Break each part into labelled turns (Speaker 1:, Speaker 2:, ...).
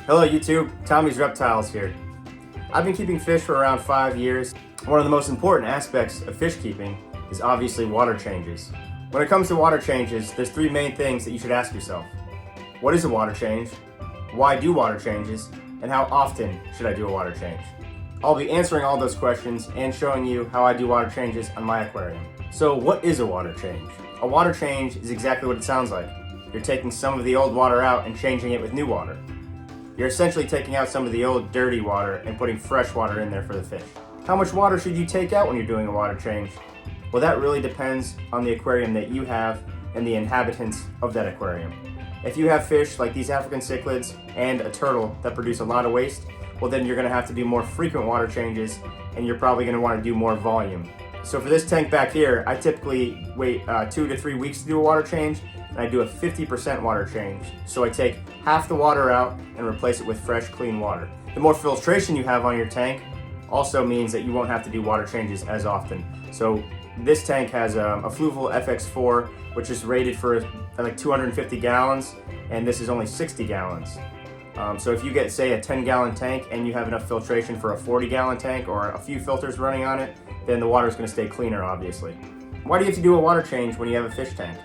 Speaker 1: Hello YouTube, Tommy's Reptiles here. I've been keeping fish for around 5 years. One of the most important aspects of fish keeping is obviously water changes. When it comes to water changes, there's 3 main things that you should ask yourself. What is a water change? Why do water changes? And how often should I do a water change? I'll be answering all those questions and showing you how I do water changes on my aquarium. So what is a water change? A water change is exactly what it sounds like. You're taking some of the old water out and changing it with new water. You're essentially taking out some of the old dirty water and putting fresh water in there for the fish. How much water should you take out when you're doing a water change? Well, that really depends on the aquarium that you have and the inhabitants of that aquarium. If you have fish like these African cichlids and a turtle that produce a lot of waste, well then you're going to have to do more frequent water changes and you're probably going to want to do more volume. So for this tank back here, I typically wait 2 to 3 weeks to do a water change, and I do a 50% water change. So I take half the water out and replace it with fresh, clean water. The more filtration you have on your tank also means that you won't have to do water changes as often. So this tank has a Fluval FX4, which is rated for like 250 gallons, and this is only 60 gallons. So if you get, say, a 10-gallon tank and you have enough filtration for a 40-gallon tank or a few filters running on it, then the water is going to stay cleaner, obviously. Why do you have to do a water change when you have a fish tank?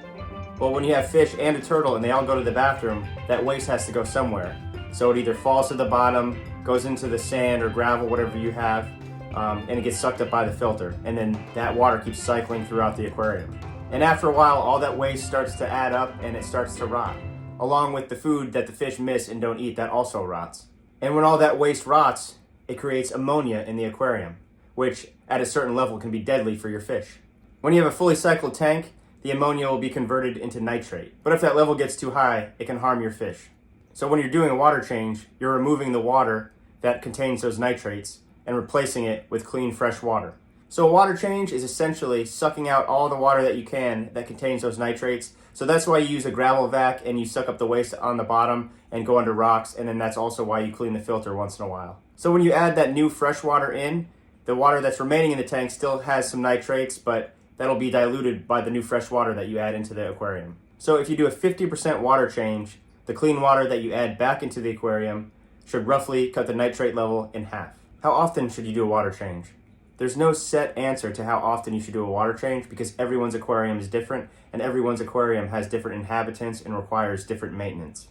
Speaker 1: Well, when you have fish and a turtle and they all go to the bathroom, that waste has to go somewhere. So it either falls to the bottom, goes into the sand or gravel, whatever you have, and it gets sucked up by the filter. And then that water keeps cycling throughout the aquarium. And after a while, all that waste starts to add up and it starts to rot, along with the food that the fish miss and don't eat that also rots. And when all that waste rots, it creates ammonia in the aquarium, which at a certain level can be deadly for your fish. When you have a fully cycled tank, the ammonia will be converted into nitrate. But if that level gets too high, it can harm your fish. So when you're doing a water change, you're removing the water that contains those nitrates and replacing it with clean, fresh water. So a water change is essentially sucking out all the water that you can that contains those nitrates. So that's why you use a gravel vac and you suck up the waste on the bottom and go under rocks, and then that's also why you clean the filter once in a while. So when you add that new fresh water in, the water that's remaining in the tank still has some nitrates, but that'll be diluted by the new fresh water that you add into the aquarium. So if you do a 50% water change, the clean water that you add back into the aquarium should roughly cut the nitrate level in half. How often should you do a water change? There's no set answer to how often you should do a water change because everyone's aquarium is different and everyone's aquarium has different inhabitants and requires different maintenance.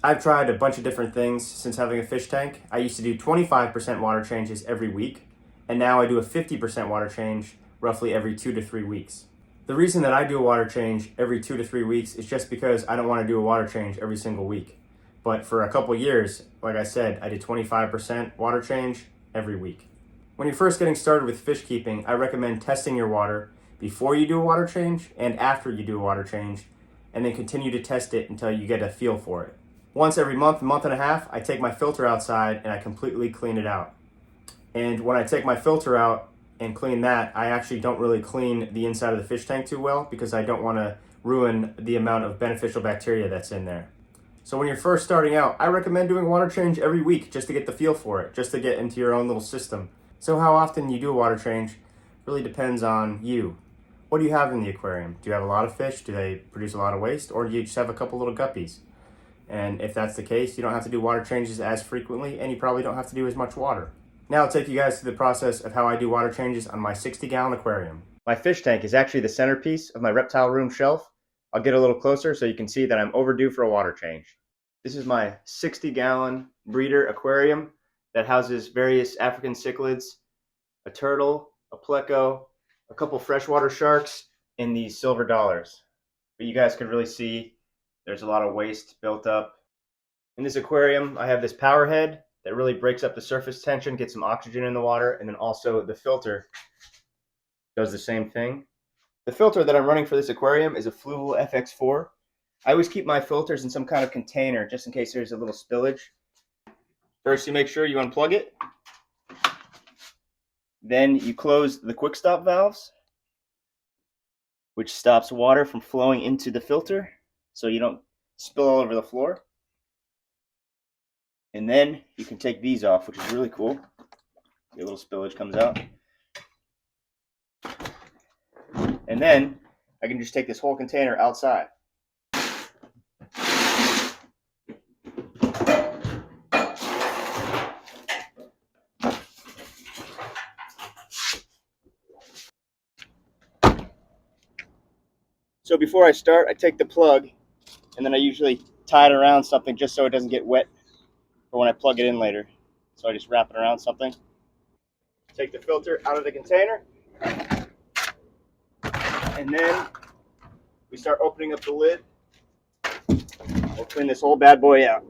Speaker 1: I've tried a bunch of different things since having a fish tank. I used to do 25% water changes every week, and now I do a 50% water change roughly every 2 to 3 weeks. The reason that I do a water change every 2 to 3 weeks is just because I don't want to do a water change every single week. But for a couple years, like I said, I did 25% water change every week. When you're first getting started with fish keeping, I recommend testing your water before you do a water change and after you do a water change, and then continue to test it until you get a feel for it. Once every month and a half, I take my filter outside and I completely clean it out. And when I take my filter out and clean that, I actually don't really clean the inside of the fish tank too well because I don't want to ruin the amount of beneficial bacteria that's in there. So when you're first starting out, I recommend doing a water change every week just to get the feel for it, just to get into your own little system. So how often you do a water change really depends on you. What do you have in the aquarium? Do you have a lot of fish? Do they produce a lot of waste? Or do you just have a couple little guppies? And if that's the case, you don't have to do water changes as frequently, and you probably don't have to do as much water. Now I'll take you guys through the process of how I do water changes on my 60-gallon aquarium. My fish tank is actually the centerpiece of my reptile room shelf. I'll get a little closer so you can see that I'm overdue for a water change. This is my 60-gallon breeder aquarium that houses various African cichlids, a turtle, a pleco, a couple freshwater sharks, and these silver dollars. But you guys can really see there's a lot of waste built up. In this aquarium, I have this power head that really breaks up the surface tension, gets some oxygen in the water, and then also the filter does the same thing. The filter that I'm running for this aquarium is a Fluval FX4. I always keep my filters in some kind of container just in case there's a little spillage. First, you make sure you unplug it. Then you close the quick stop valves, which stops water from flowing into the filter so you don't spill all over the floor. And then you can take these off, which is really cool. Your little spillage comes out. And then I can just take this whole container outside. So before I start, I take the plug and then I usually tie it around something just so it doesn't get wet for when I plug it in later. So I just wrap it around something. Take the filter out of the container, and then we start opening up the lid. We'll clean this whole bad boy out.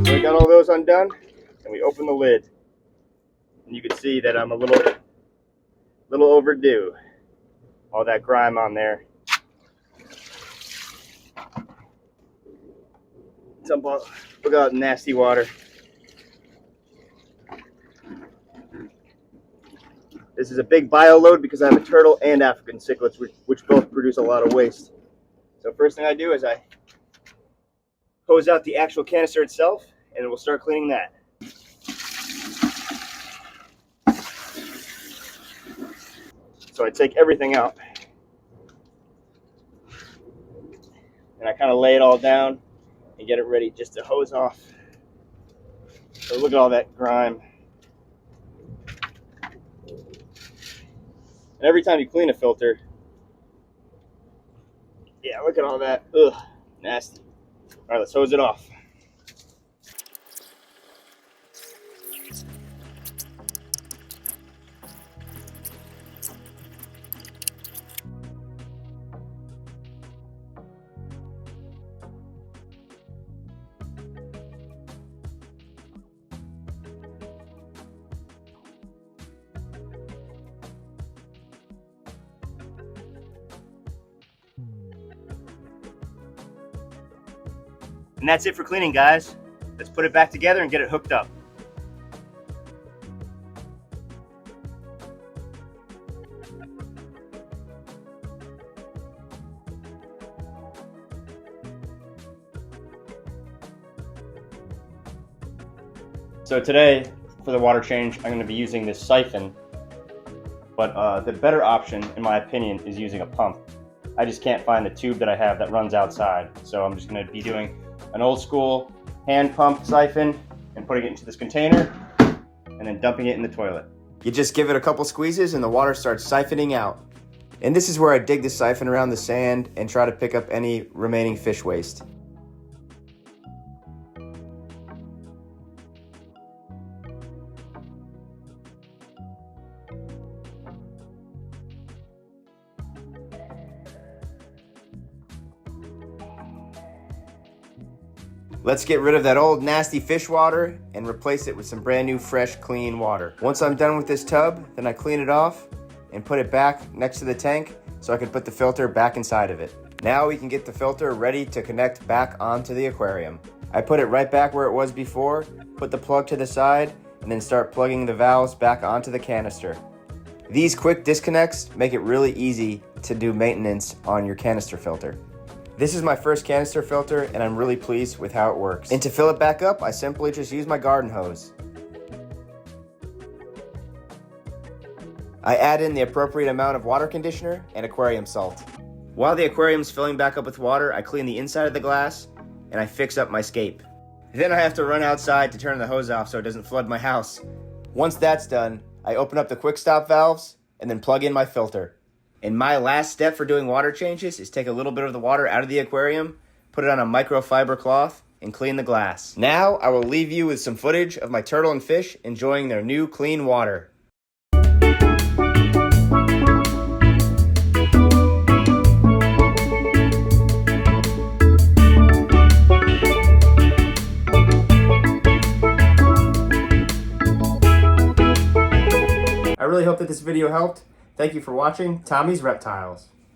Speaker 1: So I got all those undone, and we open the lid. And you can see that I'm a little overdue. All that grime on there. Look at that nasty water. This is a big bio load because I have a turtle and African cichlids, which both produce a lot of waste. So first thing I do is I hose out the actual canister itself, and we'll start cleaning that. So I take everything out, and I kind of lay it all down and get it ready just to hose off. So look at all that grime. And every time you clean a filter, yeah, look at all that. Ugh, nasty. All right, let's hose it off. And that's it for cleaning, guys. Let's put it back together and get it hooked up. So today, for the water change, I'm going to be using this siphon, but the better option, in my opinion, is using a pump. I just can't find the tube that I have that runs outside, so I'm just going to be doing an old school hand pump siphon and putting it into this container and then dumping it in the toilet. You just give it a couple squeezes and the water starts siphoning out. And this is where I dig the siphon around the sand and try to pick up any remaining fish waste. Let's get rid of that old nasty fish water and replace it with some brand new fresh clean water. Once I'm done with this tub, then I clean it off and put it back next to the tank so I can put the filter back inside of it. Now we can get the filter ready to connect back onto the aquarium. I put it right back where it was before, put the plug to the side, and then start plugging the valves back onto the canister. These quick disconnects make it really easy to do maintenance on your canister filter. This is my first canister filter and I'm really pleased with how it works. And to fill it back up, I simply just use my garden hose. I add in the appropriate amount of water conditioner and aquarium salt. While the aquarium's filling back up with water, I clean the inside of the glass and I fix up my scape. Then I have to run outside to turn the hose off so it doesn't flood my house. Once that's done, I open up the quick stop valves and then plug in my filter. And my last step for doing water changes is take a little bit of the water out of the aquarium, put it on a microfiber cloth, and clean the glass. Now I will leave you with some footage of my turtle and fish enjoying their new clean water. I really hope that this video helped. Thank you for watching Tommy's Reptiles.